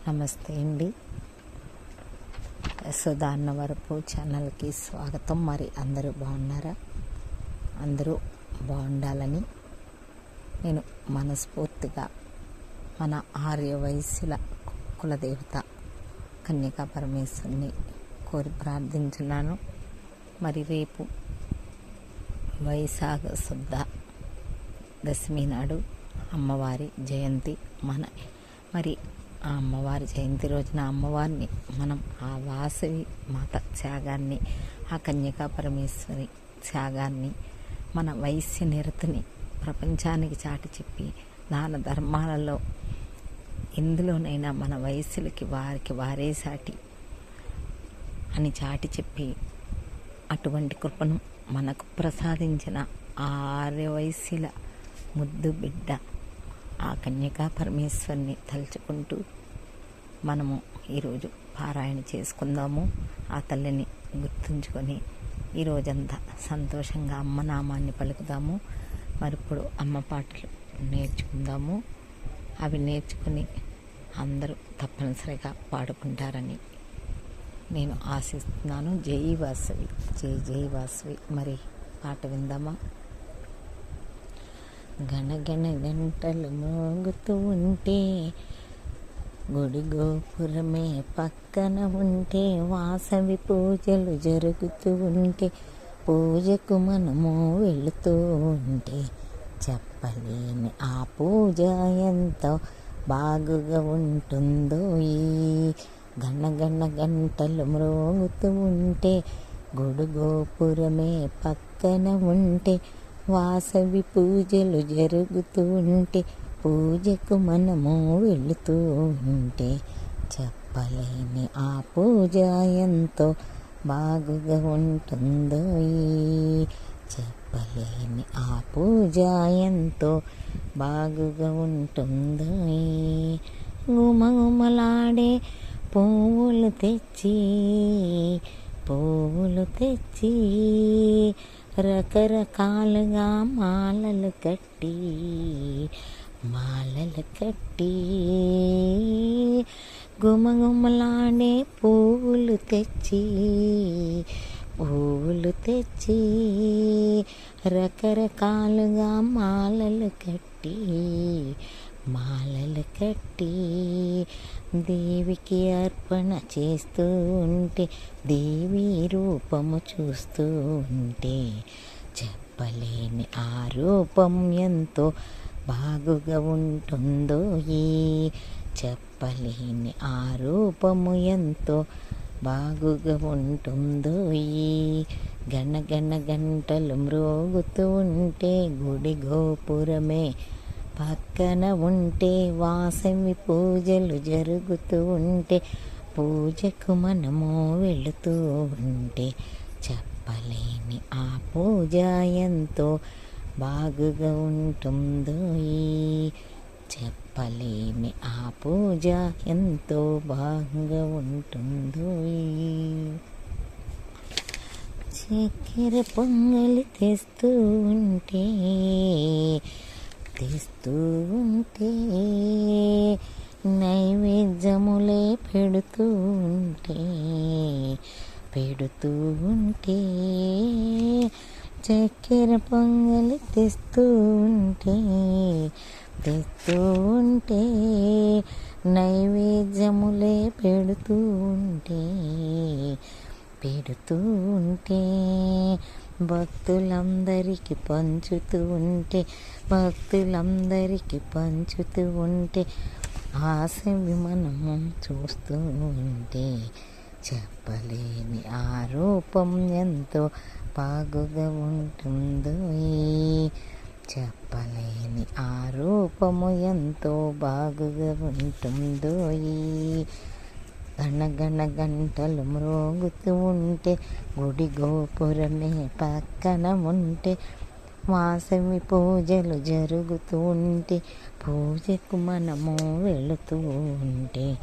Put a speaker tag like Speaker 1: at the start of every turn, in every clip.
Speaker 1: నమస్తే అండి. సుధా అన్నవరపు ఛానల్కి స్వాగతం. మరి అందరూ బాగున్నారా? అందరూ బాగుండాలని నేను మనస్ఫూర్తిగా మన ఆర్యవైశ్యుల కులదేవత కన్యకా పరమేశ్వరుని కోరి ప్రార్థించున్నాను. మరి రేపు వైశాఖ శుద్ధ దశమి నాడు అమ్మవారి జయంతి. మరి ఆ అమ్మవారి జయంతి రోజున అమ్మవారిని మనం ఆ వాసవి మాత త్యాగాన్ని, ఆ కన్యకా పరమేశ్వరి త్యాగాన్ని, మన వైశ్య నిరతిని ప్రపంచానికి చాటి చెప్పి దాన ధర్మాలలో ఎందులోనైనా మన వైశ్యులకి వారికి వారే సాటి అని చాటి చెప్పి అటువంటి కృపను మనకు ప్రసాదించిన ఆ ఆర్యవైశ్యుల ముద్దు బిడ్డ ఆ కన్యకా పరమేశ్వరిని తలుచుకుంటూ మనము ఈరోజు పారాయణ చేసుకుందాము. ఆ తల్లిని గుర్తుంచుకొని ఈరోజంతా సంతోషంగా అమ్మ నామాన్ని పలుకుదాము. మరి ఇప్పుడు అమ్మ పాటలు నేర్చుకుందాము. అవి నేర్చుకుని అందరూ తప్పనిసరిగా పాడుకుంటారని నేను ఆశిస్తున్నాను. జై వాసవి, జై జై వాసవి. మరి పాట విందామా? గణగణ గంటలు మోగుతూ ఉంటే, గుడి గోపురమే పక్కన ఉంటే, వాసవి పూజలు జరుగుతూ ఉంటే, పూజకు మనము వెళుతూ ఉంటే, చెప్పలేని ఆ పూజ ఎంతో బాగుగా ఉంటుందో. ఈ గణగణ గంటలు మ్రోగుతూ ఉంటే, గుడి గోపురమే పక్కన ఉంటే, వాసవి పూజలు జరుగుతూ ఉంటే, పూజకు మనము వెళుతూ ఉంటే, చెప్పలేని ఆ పూజ ఎంతో బాగుగా ఉంటుందో. చెప్పలేని ఆ పూజ ఎంతో బాగుగా ఉంటుందో. గుమగుమలాడే పువ్వులు తెచ్చి రకరకాలుగా మాలలు కట్టి గుమగుమలాడే పువ్వులు తెచ్చి రకరకాలుగా మాలలు కట్టి దేవికి అర్పణ చేస్తూ ఉంటే, దేవి రూపము చూస్తూ ఉంటే, చెప్పలేని ఆ రూపం ఎంతో బాగుగా ఉంటుందో. చెప్పలేని ఆ రూపము ఎంతో బాగుగా ఉంటుందో. గణగణ గంటలు మ్రోగుతూ ఉంటే, గుడి గోపురమే పక్కన ఉంటే, వాసవి పూజలు జరుగుతూ ఉంటే, పూజకు మనము వెళుతూ ఉంటే, చెప్పలేని ఆ పూజ ఎంతో బాగుగా ఉంటుందో. చెప్పలేని ఆ పూజ ఎంతో బాగుగా ఉంటుందో. చక్కెర పొంగలి తెస్తూ ఉంటే నైవేద్యములే పెడుతూ ఉంటే చక్కెర పొంగలి తెస్తూ ఉంటే నైవేద్యములే పెడుతూ ఉంటే భక్తులందరికీ పంచుతూ ఉంటే, ఆశవి మనము చూస్తూ ఉంటే, చెప్పలేని ఆ రూపం ఎంతో బాగుగా ఉంటుందో. చెప్పలేని ఆ రూపము ఎంతో బాగుగా ఉంటుందో. గణగణ గంటలు మ్రోగుతూ ఉంటే, గుడి గోపురమే పక్కన ఉంటే, వాసవి పూజలు జరుగుతూ ఉంటే, పూజకు మనము వెళుతూ ఉంటే,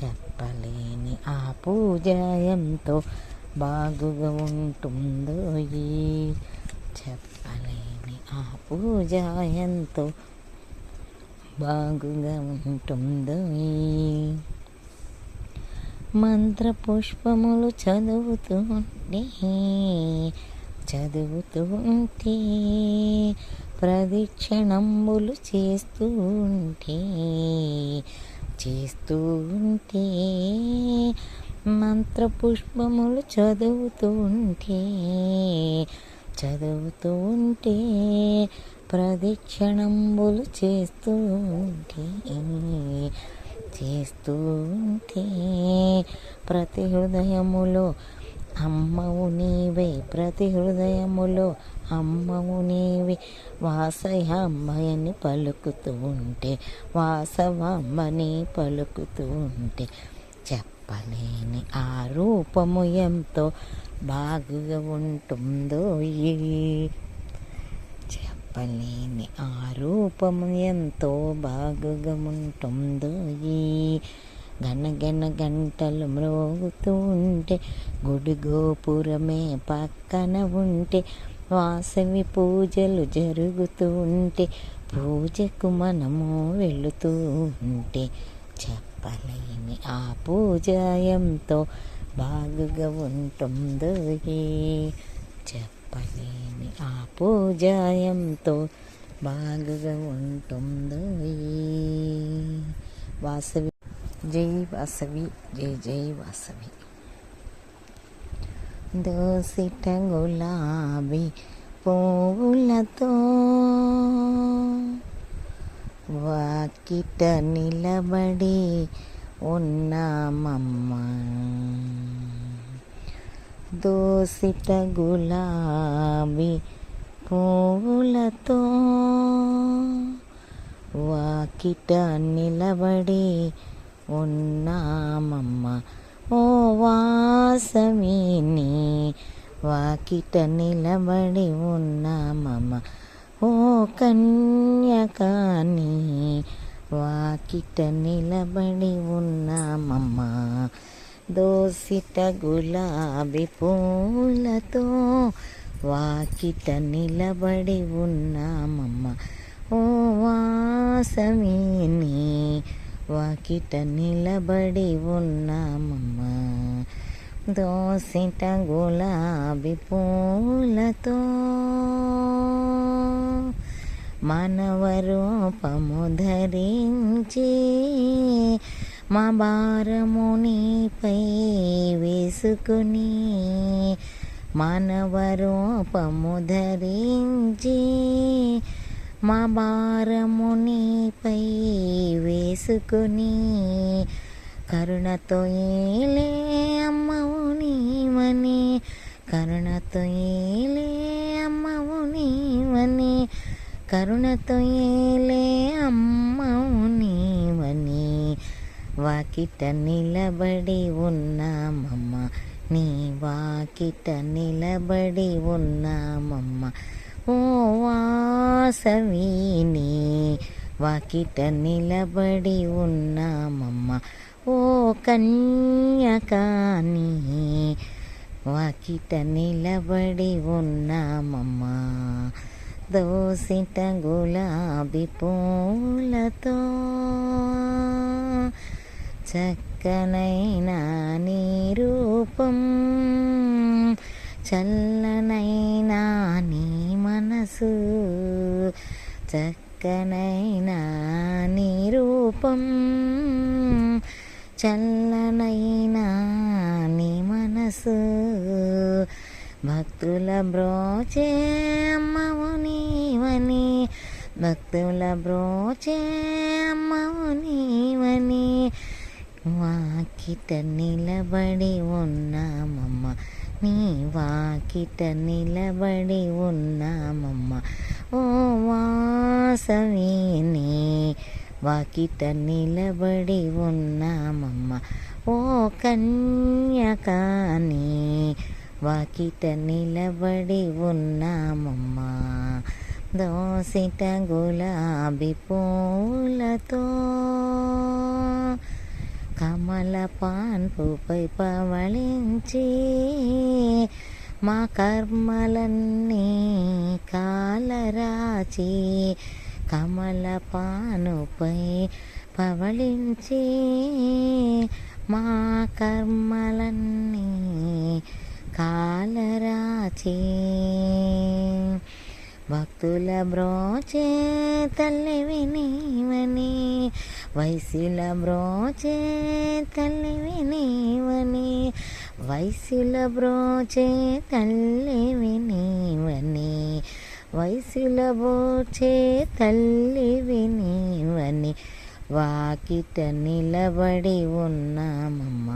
Speaker 1: చెప్పలేని ఆ పూజ ఎంతో బాగుగా ఉంటుందో. చెప్పలేని ఆ పూజ ఎంతో బాగుగా ఉంటుందో. మంత్రపుష్పములు చదువుతూ ఉంటే ప్రదక్షిణంబులు చేస్తూ ఉంటే మంత్రపుష్పములు చదువుతూ ఉంటే ప్రదక్షిణంబులు చేస్తూ ఉంటే ప్రతి హృదయములో అమ్మవు నీవే, ప్రతి హృదయములో అమ్మవు నీవే, వాసయామ్మని పలుకుతూ ఉంటే, వాసవామ్మని పలుకుతూ ఉంటే చెప్పలేని ఆ రూపము ఎంతో బాగుగా ఉంటుందో, చెప్పలేని ఆ రూపము ఎంతో బాగుగా ఉంటుందో. గనగన గంటలు మ్రోగుతూ ఉంటే గుడి గోపురమే పక్కన ఉంటే, వాసవి పూజలు జరుగుతూ ఉంటే పూజకు మనము వెళుతూ ఉంటే చెప్పలేని ఆ పూజ ఎంతో బాగుగా ఉంటుందో, చెప్పలేని ఆ పూజ ఎంతో బాగుగా ఉంటుందో. వాసవి జై వాసవి, జై జై వాసవి. దోసిట గులాబీ పువ్వులతో వాకిట నిలబడి ఉన్నామమ్మ, దోసిట గులాబీ పువ్వులతో వాకిట నిలబడి ఉన్నామమ్మ. ఓ వాసవిని వాకిట నిలబడి ఉన్నామమ్మ, ఓ కన్యకాని వాకిట నిలబడి ఉన్నామమ్మ. దోసిట గులాబీ పూలతో వాకిట నిలబడి ఉన్నామమ్మ, ఓ వాసవిని వాకిట నిలబడి ఉన్నామమ్మ. దోసిట గులాబీ పూలతో మానవ రూపము ధరించి మా భారము నీపై వేసుకుని, మానవ రూపము ధరించి మా భారము నీపై వేసుకుని, కరుణతో ఏలే అమ్మవు నీవని, కరుణతో ఏలే అమ్మవు నీవని, కరుణతో ఏలే అమ్మవు నీవని వాకిట నిలబడి ఉన్నామమ్మ, నీ వాకిట నిలబడి ఉన్నామమ్మ. ఓ వాసవిని వాకిట నిలబడి ఉన్నామమ్మ, ఓ కన్యకాని వాకిట నిలబడి ఉన్నామమ్మ. దోసిట గులాబీ పూలతో చక్కనైనా నీ రూపం, చల్లనైనా నీ మనసు, చక్కనైనా నీ రూపం, చల్లనైనా నీ మనసు, భక్తుల బ్రోచే అమ్మవు నీవని, భక్తుల బ్రోచే అమ్మవు నీవని వాకిట నిలబడి ఉన్నామమ్మ, నీ వాకిట నిలబడి ఉన్నామమ్మ. ఓ వాసవిని వాకిట నిలబడి ఉన్నామమ్మ, ఓ కన్యకాని వాకిట నిలబడి ఉన్నామమ్మ. దోసిట గులాబీ పూలతో కమల పాన్పుపై పవళించి మా కర్మలన్నీ కాలరాచి, కమల పానుపై పవళించి మా కర్మలన్నీ కాలరాచే భక్తుల బ్రోచే తల్లివి నీవని వయసుల బ్రోచే తల్లివి నీవని వయసుల బ్రోచే తల్లివి నీవని వయసుల బ్రోచే తల్లివి నీవని వాకిట నిలబడి ఉన్నామమ్మ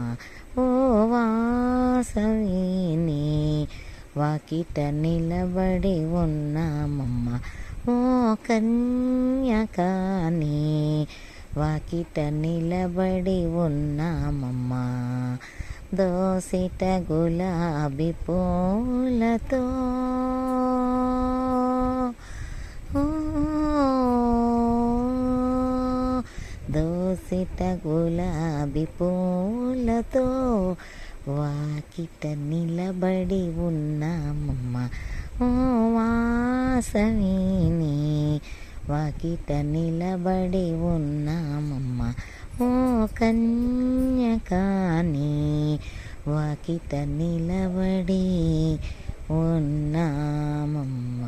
Speaker 1: ఓ వాసవిని వాకిట నిలబడి ఉన్నామమ్మ ఓ కన్యకాని వాకిట నిలబడి ఉన్నామమ్మ దోసిట గులాబీ పూలతో దోసిట గులాబీ పూలతో వాకిట నిలబడి ఉన్నామమ్మ ఓ వాసవిని వాకిట నిలబడి ఉన్నామమ్మ ఓ కన్యకాని వాకిట నిలబడి ఉన్నామమ్మ.